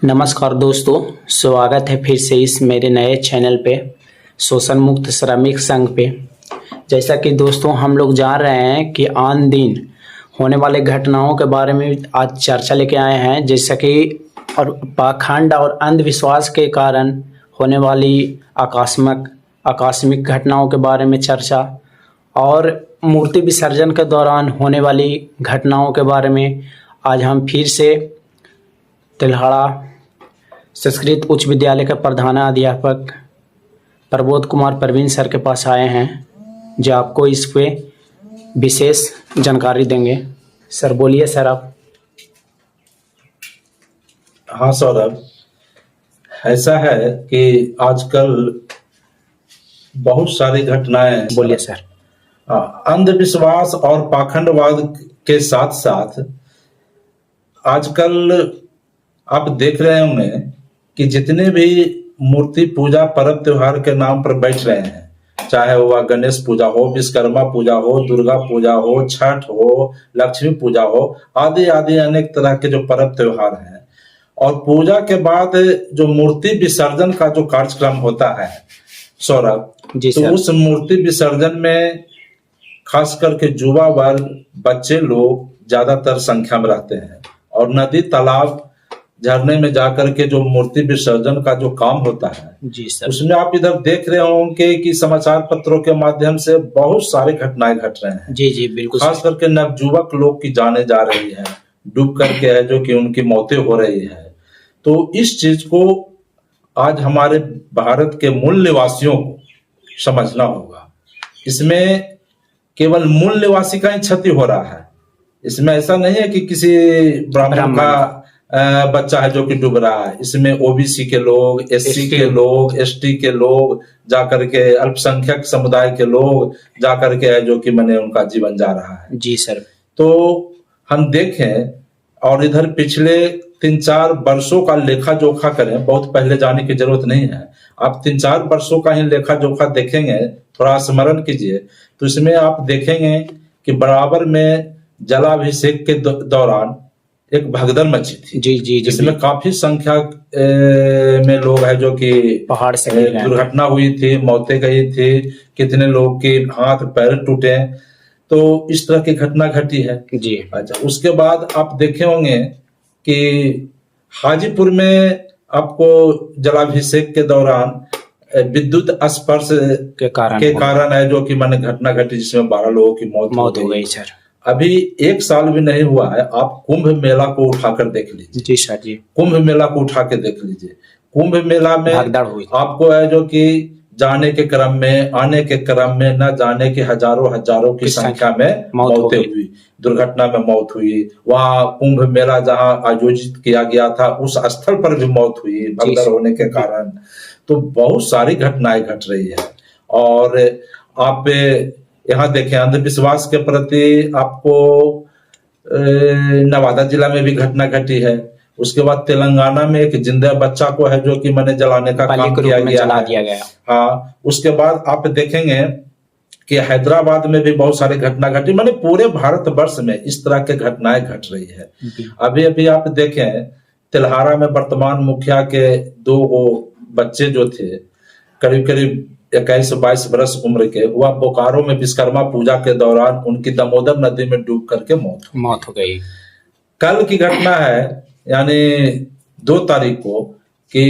नमस्कार दोस्तों, स्वागत है फिर से इस मेरे नए चैनल पे शोषण मुक्त श्रमिक संघ पे। जैसा कि दोस्तों हम लोग जान रहे हैं कि आन दिन होने वाले घटनाओं के बारे में आज चर्चा लेके आए हैं, जैसा कि और पाखंड और अंधविश्वास के कारण होने वाली आकस्मिक घटनाओं के बारे में चर्चा और मूर्ति विसर्जन के दौरान होने वाली घटनाओं के बारे में आज हम फिर से तिल्हाड़ा संस्कृत उच्च विद्यालय के प्रधानाध्यापक प्रबोध कुमार प्रवीण सर के पास आए हैं, जो आपको इस पे विशेष जानकारी देंगे। सर बोलिए सर आप। हाँ सौरभ, ऐसा है कि आजकल बहुत सारी घटनाएं बोलिए सर। अंधविश्वास और पाखंडवाद के साथ साथ आजकल आप देख रहे होंगे कि जितने भी मूर्ति पूजा पर्व त्योहार के नाम पर बैठ रहे हैं, चाहे वह गणेश पूजा हो, विश्वकर्मा पूजा हो, दुर्गा पूजा हो, छठ हो, लक्ष्मी पूजा हो, आदि आदि अनेक तरह के जो पर्व त्योहार हैं, और पूजा के बाद जो मूर्ति विसर्जन का जो कार्यक्रम होता है सौरभ, तो उस मूर्ति विसर्जन में खास करके युवा वर्ग, बच्चे लोग ज्यादातर संख्या में रहते हैं, और नदी तालाब झरने में जाकर के जो मूर्ति विसर्जन का जो काम होता है जी सर, उसमें आप इधर देख रहे होंगे कि समाचार पत्रों के माध्यम से बहुत सारे घटनाएं घट रहे हैं। जी जी बिल्कुल। खास करके नवयुवक लोग की जाने जा रही है, डूब करके है जो कि उनकी मौतें हो रही है। तो इस चीज को आज हमारे भारत के मूल निवासियों को समझना होगा। इसमें केवल मूल निवासी का ही क्षति हो रहा है। इसमें ऐसा नहीं है कि किसी ब्राह्मण का बच्चा है जो कि डूब रहा है। इसमें ओबीसी के लोग, एससी के लोग, एसटी के लोग जाकर के, अल्पसंख्यक समुदाय के लोग जाकर के है जो कि मैंने उनका जीवन जा रहा है। जी सर। तो हम देखें और इधर पिछले 3-4 वर्षों का लेखा जोखा करें, बहुत पहले जाने की जरूरत नहीं है। आप 3-4 वर्षों का ही लेखा जोखा देखेंगे, थोड़ा स्मरण कीजिए, तो इसमें आप देखेंगे कि बराबर में जलाभिषेक के दौरान एक भगदड़ मची थी। जी जी, जिसमें काफी संख्या में लोग है जो कि पहाड़ से दुर्घटना हुई थी, मौतें गई थी, कितने लोग के हाथ पैर टूटे। तो इस तरह की घटना घटी है जी। अच्छा, उसके बाद आप देखे होंगे कि हाजीपुर में आपको जलाभिषेक के दौरान विद्युत स्पर्श के कारण है जो कि मैंने घटना घटी, जिसमें 12 लोगों की मौत हो गई सर। अभी 1 साल भी नहीं हुआ है, आप कुंभ मेला को उठाकर देख लीजिए। जी सर जी। कुंभ मेला को उठा के देख लीजिए। कुंभ मेला में आपको है जो कि जाने के क्रम में, आने के क्रम में न जाने के हजारों की संख्या में मौतें हुई, दुर्घटना में मौत हुई। वहाँ कुंभ मेला जहाँ आयोजित किया गया था उस स्थल पर भी मौत हुई भगदड़ होने के कारण। तो बहुत सारी घटनाएं घट रही है। और आप यहाँ देखें, अंधविश्वास के प्रति आपको नवादा जिला में भी घटना घटी है। उसके बाद तेलंगाना में एक जिंदा बच्चा को है जो कि मैंने जलाने का काम किया गया। हाँ, उसके बाद आप देखेंगे कि हैदराबाद में भी बहुत सारी घटना घटी। मैंने पूरे भारतवर्ष में इस तरह के घटनाएं घट रही है। अभी अभी आप देखें, तिल्हाड़ा में वर्तमान मुखिया के 2 बच्चे जो थे, करीब करीब 21-22 वर्ष उम्र के, वह बोकारो में विश्वकर्मा पूजा के दौरान उनकी दामोदर नदी में डूब करके मौत हो गई। कल की घटना है, यानी 2 तारीख को, कि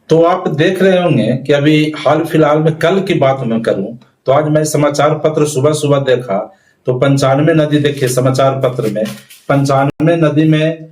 तो आप देख रहे होंगे कि अभी हाल फिलहाल में कल की बात मैं करूं तो आज मैं समाचार पत्र सुबह देखा तो 95 नदी देखिए समाचार पत्र में, 95 नदी में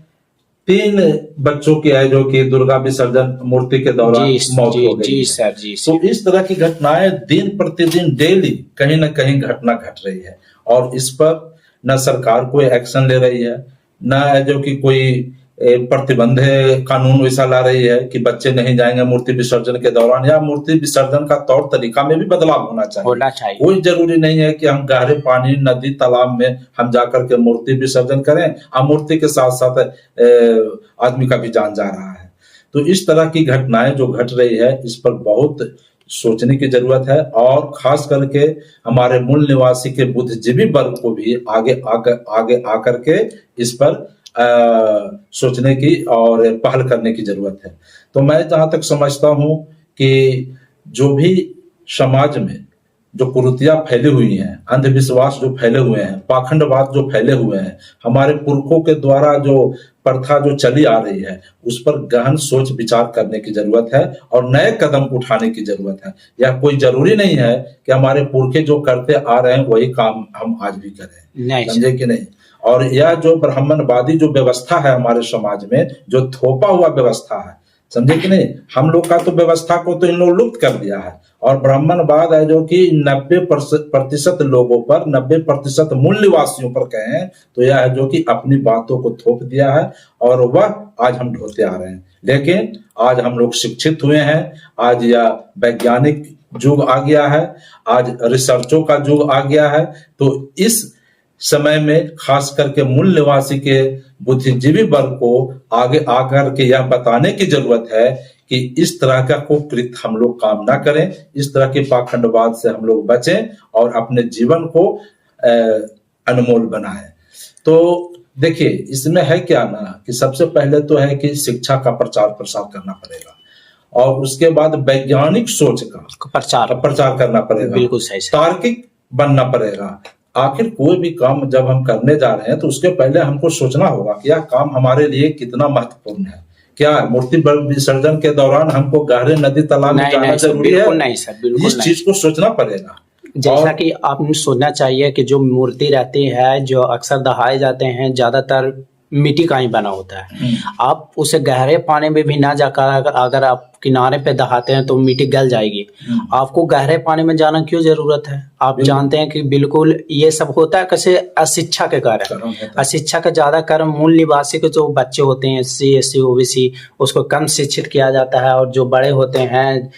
3 बच्चों की है जो कि दुर्गा विसर्जन मूर्ति के दौरान मौत हो गई। जी सर जी। तो इस तरह की घटनाएं दिन प्रतिदिन डेली कहीं ना कहीं घटना घट रही है, और इस पर न सरकार कोई एक्शन ले रही है, न जो कि कोई प्रतिबंध कानून वैसा ला रही है कि बच्चे नहीं जाएंगे मूर्ति विसर्जन के दौरान, या मूर्ति विसर्जन का तौर तरीका में भी बदलाव होना चाहिए। कोई जरूरी नहीं है कि हम गहरे पानी, नदी, तालाब में हम जाकर के मूर्ति विसर्जन करें, और मूर्ति के साथ साथ आदमी का भी जान जा रहा है। तो इस तरह की घटनाएं जो घट रही है, इस पर बहुत सोचने की जरूरत है, और खास करके हमारे मूल निवासी के बुद्धिजीवी वर्ग को भी आगे आकर के इस पर सोचने की और पहल करने की जरूरत है। तो मैं जहां तक समझता हूं कि जो भी समाज में जो कुरीतियां फैली हुई हैं, अंधविश्वास जो फैले हुए हैं, पाखंडवाद जो फैले हुए हैं, हमारे पुरखों के द्वारा जो प्रथा जो चली आ रही है, उस पर गहन सोच विचार करने की जरूरत है और नए कदम उठाने की जरूरत है। यह कोई जरूरी नहीं है कि हमारे पुरखे जो करते आ रहे हैं वही काम हम आज भी करें, समझे कि नहीं। और यह जो ब्राह्मणवादी जो व्यवस्था है हमारे समाज में, जो थोपा हुआ व्यवस्था है, समझे कि नहीं, हम लोग का तो व्यवस्था को तो इन लोग लुप्त कर दिया है। और ब्राह्मणवाद है जो कि 90% लोगों पर, 90% मूल निवासियों पर कहें तो यह है जो कि अपनी बातों को थोप दिया है और वह आज हम ढोते आ रहे हैं। लेकिन आज हम लोग शिक्षित हुए हैं, आज यह वैज्ञानिक युग आ गया है, आज रिसर्चों का युग आ गया है। तो इस समय में खास करके मूल निवासी के बुद्धिजीवी वर्ग को आगे आकर के यह बताने की जरूरत है कि इस तरह का कुकृत हम लोग काम ना करें, इस तरह के पाखंडवाद से हम लोग बचें और अपने जीवन को अनमोल बनाएं। तो देखिए इसमें है क्या ना कि सबसे पहले तो है कि शिक्षा का प्रचार प्रसार करना पड़ेगा और उसके बाद वैज्ञानिक सोच का प्रचार करना पड़ेगा, बिल्कुल सही, तार्किक बनना पड़ेगा। आखिर कोई भी काम जब हम करने जा रहे हैं तो उसके पहले हमको सोचना होगा कि यह काम हमारे लिए कितना महत्वपूर्ण है। क्या मूर्ति विसर्जन के दौरान हमको गहरे नदी तालाब में जाना जरूरी है? नहीं सर, बिल्कुल इस चीज को सोचना पड़ेगा। जैसा कि आपने सोचना चाहिए कि जो मूर्ति रहती है, जो अक्सर दहाए जाते हैं, ज्यादातर मिट्टी का ही बना होता है। आप उसे गहरे पानी में भी ना जाकर अगर आप किनारे पे दहाते हैं तो मिट्टी गल जाएगी। आपको गहरे पानी में जाना क्यों जरूरत है? आप जानते हैं कि बिल्कुल ये सब होता है कैसे, अशिक्षा के कारण। अशिक्षा का ज्यादा कारण मूल निवासी के जो बच्चे होते हैं, SC SC OBC, उसको कम शिक्षित किया जाता है। और जो बड़े होते हैं,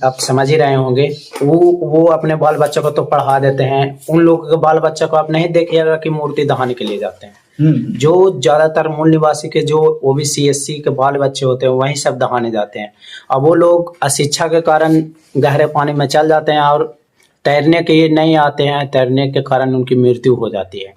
आप समझ ही रहे होंगे, वो अपने बाल बच्चों को तो पढ़ा देते हैं। उन लोगों के बाल बच्चों को आप नहीं देखिएगा कि मूर्ति दहाने के लिए जाते हैं। जो ज्यादातर मूल निवासी के जो OBC SC के बाल बच्चे होते हैं वही सब दहाने जाते हैं। अब वो लोग अशिक्षा के कारण गहरे पानी में चल जाते हैं और तैरने के लिए नहीं आते हैं, तैरने के कारण उनकी मृत्यु हो जाती है।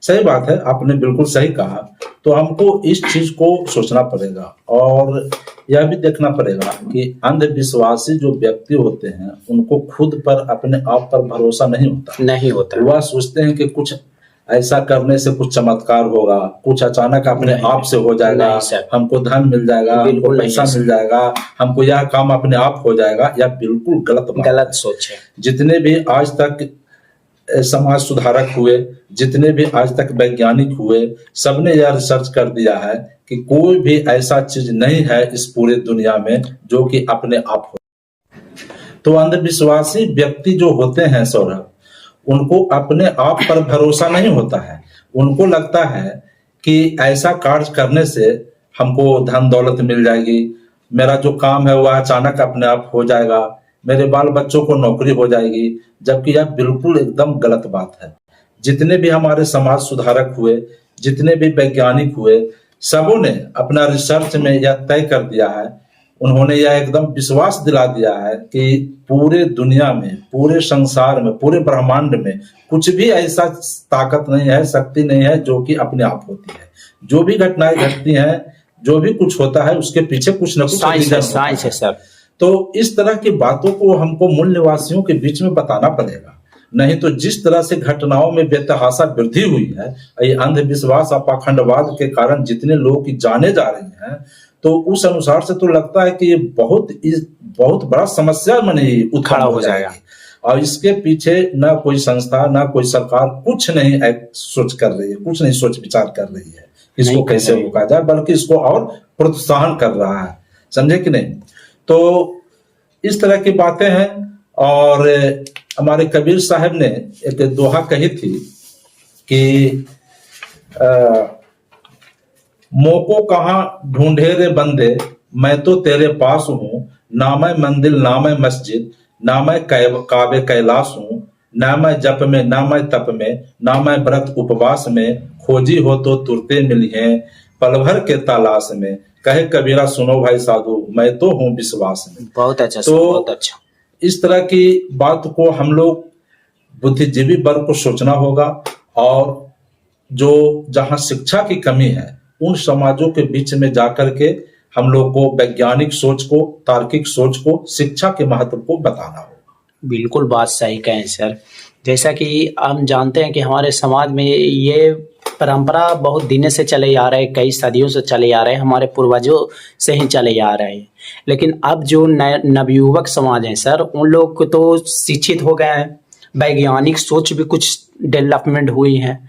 सही बात है, आपने बिल्कुल सही कहा। तो हमको इस चीज को सोचना पड़ेगा और यह भी देखना पड़ेगा कि अंधविश्वासी जो व्यक्ति होते हैं उनको खुद पर, अपने आप पर भरोसा नहीं होता। वह सोचते हैं कि कुछ ऐसा करने से कुछ चमत्कार होगा, कुछ अचानक अपने आप से हो जाएगा, हमको धन मिल जाएगा, हमको पैसा मिल जाएगा, हमको यह काम अपने आप हो जाएगा। यह बिल्कुल गलत सोच है। जितने भी आज तक समाज सुधारक हुए, जितने भी आज तक वैज्ञानिक हुए, सबने यह रिसर्च कर दिया है कि कोई भी ऐसा चीज नहीं है इस पूरे दुनिया में जो कि अपने आप हो। तो अंधविश्वासी व्यक्ति जो होते हैं सौरभ, उनको अपने आप पर भरोसा नहीं होता है। उनको लगता है कि ऐसा कार्य करने से हमको धन दौलत मिल जाएगी, मेरा जो काम है वह अचानक अपने आप हो जाएगा, मेरे बाल बच्चों को नौकरी हो जाएगी, जबकि यह बिल्कुल एकदम गलत बात है। जितने भी हमारे समाज सुधारक हुए, जितने भी वैज्ञानिक हुए, सबों ने अपना रिसर्च में यह तय कर दिया है, उन्होंने यह एकदम विश्वास दिला दिया है कि पूरे दुनिया में, पूरे संसार में, पूरे ब्रह्मांड में कुछ भी ऐसा ताकत नहीं है, शक्ति नहीं है जो कि अपने आप होती है। जो भी घटनाएं घटती हैं, जो भी कुछ होता है, उसके पीछे कुछ न कुछ साइंस है सर। तो इस तरह की बातों को हमको मूल निवासियों के बीच में बताना पड़ेगा। नहीं तो जिस तरह से घटनाओं में बेतहाशा वृद्धि हुई है, ये अंधविश्वास और पाखंडवाद के कारण जितने लोग की जाने जा रही हैं, तो उस अनुसार से तो लगता है कि ये बहुत बड़ा समस्या माने उत्पन्न हो जाएगा। और इसके पीछे ना कोई संस्था, ना कोई सरकार कुछ नहीं सोच कर रही है, कुछ नहीं सोच विचार कर रही है इसको कैसे रोका जाए, बल्कि इसको और प्रोत्साहन कर रहा है, समझे कि नहीं। तो इस तरह की बातें हैं। और हमारे कबीर साहब ने एक दोहा कही थी कि मोको कहाँ ढूंढे रे बंदे, मैं तो तेरे पास हूँ, ना मैं मंदिर ना मैं मस्जिद, ना मैं काबे कैलाश हूँ, ना मैं जप में ना मैं तप में, ना मैं व्रत उपवास में, खोजी हो तो तुरते मिली हैं पल भर के तलाश में, कहे कबीरा सुनो भाई साधु, मैं तो हूँ विश्वास में। बहुत अच्छा। तो बहुत अच्छा। इस तरह की बात को हम लोग बुद्धिजीवी वर्ग को सोचना होगा और जो जहां शिक्षा की कमी है उन समाजों के बीच में जाकर के हम लोग को वैज्ञानिक सोच को, तार्किक सोच को, शिक्षा के महत्व को बताना होगा। बिल्कुल बात सही कहें सर। जैसा कि हम जानते हैं कि हमारे समाज में ये परंपरा बहुत दिनों से चले आ रहे हैं, कई सदियों से चले आ रहे हैं, हमारे पूर्वजों से ही चले आ रहे हैं। लेकिन अब जो नवयुवक समाज है सर, उन लोग को तो शिक्षित हो गए हैं, वैज्ञानिक सोच भी कुछ डेवलपमेंट हुई है,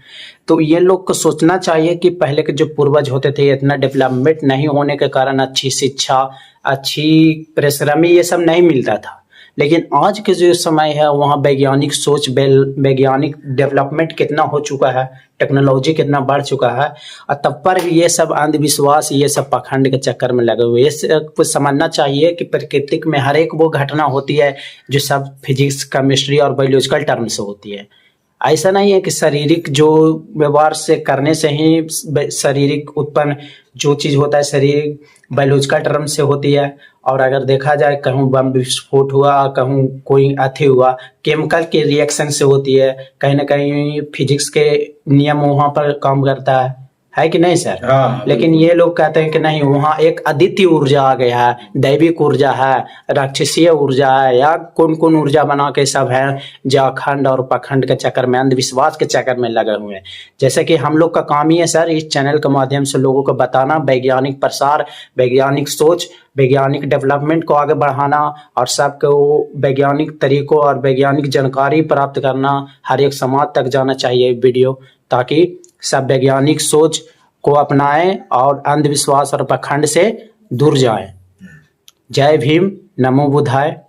तो ये लोग को सोचना चाहिए कि पहले के जो पूर्वज होते थे इतना डेवलपमेंट नहीं होने के कारण अच्छी शिक्षा, अच्छी परिश्रमी ये सब नहीं मिलता था। लेकिन आज के जो समय है वहाँ वैज्ञानिक सोच, वैज्ञानिक डेवलपमेंट कितना हो चुका है, टेक्नोलॉजी कितना बढ़ चुका है, और तब पर भी ये सब अंधविश्वास, ये सब पाखंड के चक्कर में लगे हुए। ये कुछ समझना चाहिए कि प्रकृति में हर एक वो घटना होती है जो सब फिजिक्स, केमिस्ट्री और बायोलॉजिकल टर्म से होती है। ऐसा नहीं है कि शारीरिक जो व्यवहार से करने से ही शारीरिक उत्पन्न जो चीज़ होता है शारीरिक बायोलॉजिकल टर्म से होती है। और अगर देखा जाए कहूँ बम विस्फोट हुआ, कहूँ कोई अथी हुआ, केमिकल के रिएक्शन से होती है, कहीं ना कहीं फिजिक्स के नियम वहाँ पर काम करता है कि नहीं सर? हाँ। लेकिन ये लोग कहते हैं कि नहीं, वहाँ एक अद्वितीय ऊर्जा आ गया है, दैविक ऊर्जा है, राक्षसीय ऊर्जा है, या कौन कौन ऊर्जा बना के सब है, जो अखंड और पाखंड के चक्कर में, अंधविश्वास के चक्कर में लगे हुए हैं। जैसे कि हम लोग का काम ही है सर इस चैनल के माध्यम से लोगों को बताना, वैज्ञानिक प्रसार, वैज्ञानिक सोच, वैज्ञानिक डेवलपमेंट को आगे बढ़ाना, और सबको वैज्ञानिक तरीकों और वैज्ञानिक जानकारी प्राप्त करना, हर एक समाज तक जाना चाहिए वीडियो, ताकि सब वैज्ञानिक सोच को अपनाएं और अंधविश्वास और पाखंड से दूर जाएं। जय भीम, नमो बुद्धाय।